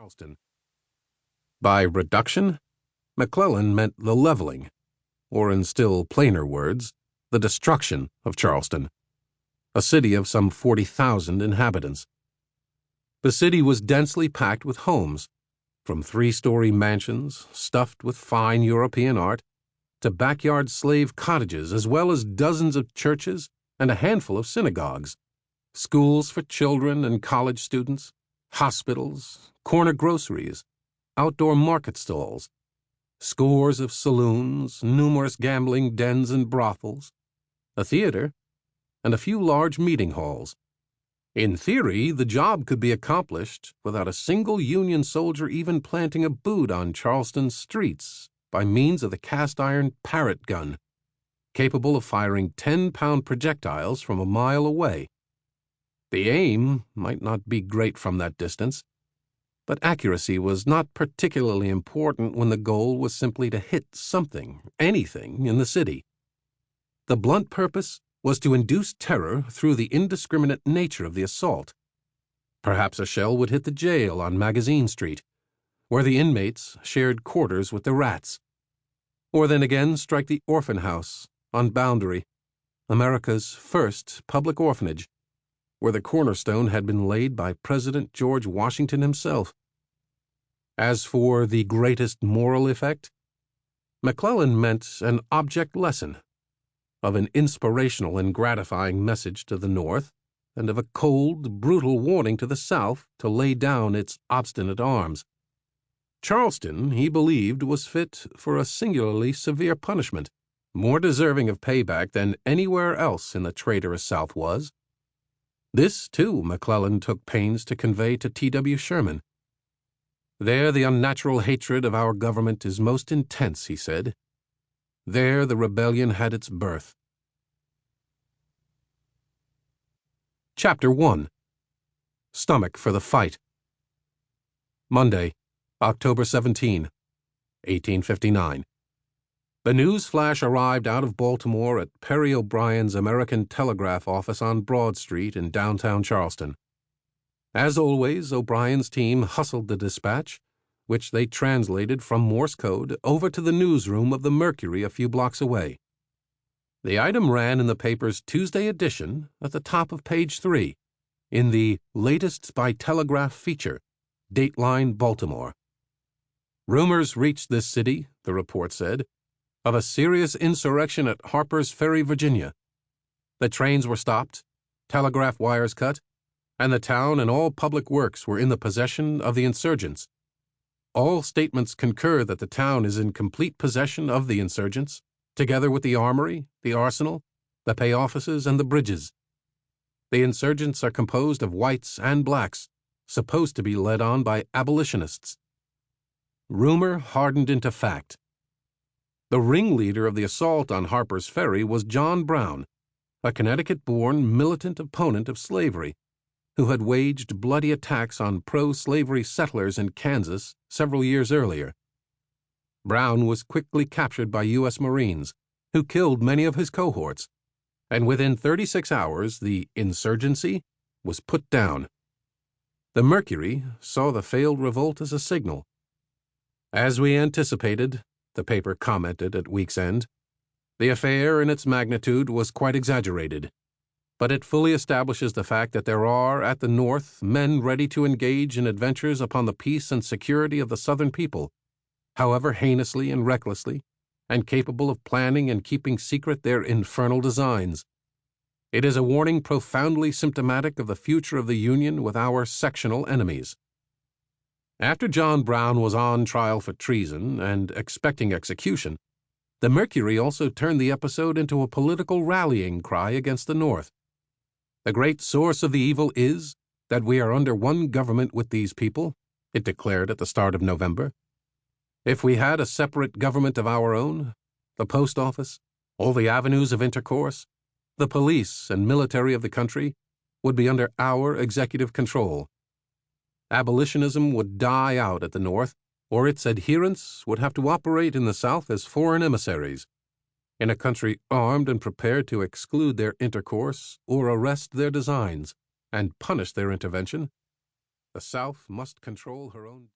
Charleston. By reduction, McClellan meant the leveling, or in still plainer words, the destruction of Charleston, a city of some 40,000 inhabitants. The city was densely packed with homes, from three-story mansions stuffed with fine European art to backyard slave cottages, as well as dozens of churches and a handful of synagogues, schools for children and college students, hospitals, corner groceries, outdoor market stalls, scores of saloons, numerous gambling dens and brothels, a theater, and a few large meeting halls. In theory, the job could be accomplished without a single Union soldier even planting a boot on Charleston's streets by means of the cast-iron Parrott gun, capable of firing 10-pound projectiles from a mile away. The aim might not be great from that distance, but accuracy was not particularly important when the goal was simply to hit something, anything, in the city. The blunt purpose was to induce terror through the indiscriminate nature of the assault. Perhaps a shell would hit the jail on Magazine Street, where the inmates shared quarters with the rats, or then again strike the orphan house on Boundary, America's first public orphanage, where the cornerstone had been laid by President George Washington himself. As for the greatest moral effect, McClellan meant an object lesson, of an inspirational and gratifying message to the North, and of a cold, brutal warning to the South to lay down its obstinate arms. Charleston, he believed, was fit for a singularly severe punishment, more deserving of payback than anywhere else in the traitorous South was. This, too, McClellan took pains to convey to T.W. Sherman. There the unnatural hatred of our government is most intense, he said. There the rebellion had its birth. Chapter 1. Stomach for the Fight. Monday, October 17, 1859. The news flash arrived out of Baltimore at Perry O'Brien's American Telegraph office on Broad Street in downtown Charleston. As always, O'Brien's team hustled the dispatch, which they translated from Morse code over to the newsroom of the Mercury a few blocks away. The item ran in the paper's Tuesday edition at the top of page 3, in the Latest by Telegraph feature, Dateline Baltimore. Rumors reached this city, the report said, of a serious insurrection at Harper's Ferry, Virginia. The trains were stopped, telegraph wires cut, and the town and all public works were in the possession of the insurgents. All statements concur that the town is in complete possession of the insurgents, together with the armory, the arsenal, the pay offices, and the bridges. The insurgents are composed of whites and blacks, supposed to be led on by abolitionists. Rumor hardened into fact. The ringleader of the assault on Harper's Ferry was John Brown, a Connecticut-born militant opponent of slavery, who had waged bloody attacks on pro-slavery settlers in Kansas several years earlier. Brown was quickly captured by U.S. Marines, who killed many of his cohorts, and within 36 hours the insurgency was put down. The Mercury saw the failed revolt as a signal. As we anticipated, the paper commented at week's end, the affair in its magnitude was quite exaggerated, but it fully establishes the fact that there are, at the North, men ready to engage in adventures upon the peace and security of the Southern people, however heinously and recklessly, and capable of planning and keeping secret their infernal designs. It is a warning profoundly symptomatic of the future of the Union with our sectional enemies. After John Brown was on trial for treason and expecting execution, the Mercury also turned the episode into a political rallying cry against the North. The great source of the evil is that we are under one government with these people, it declared at the start of November. If we had a separate government of our own, the post office, all the avenues of intercourse, the police and military of the country would be under our executive control. Abolitionism would die out at the North, or its adherents would have to operate in the South as foreign emissaries, in a country armed and prepared to exclude their intercourse or arrest their designs and punish their intervention. The South must control her own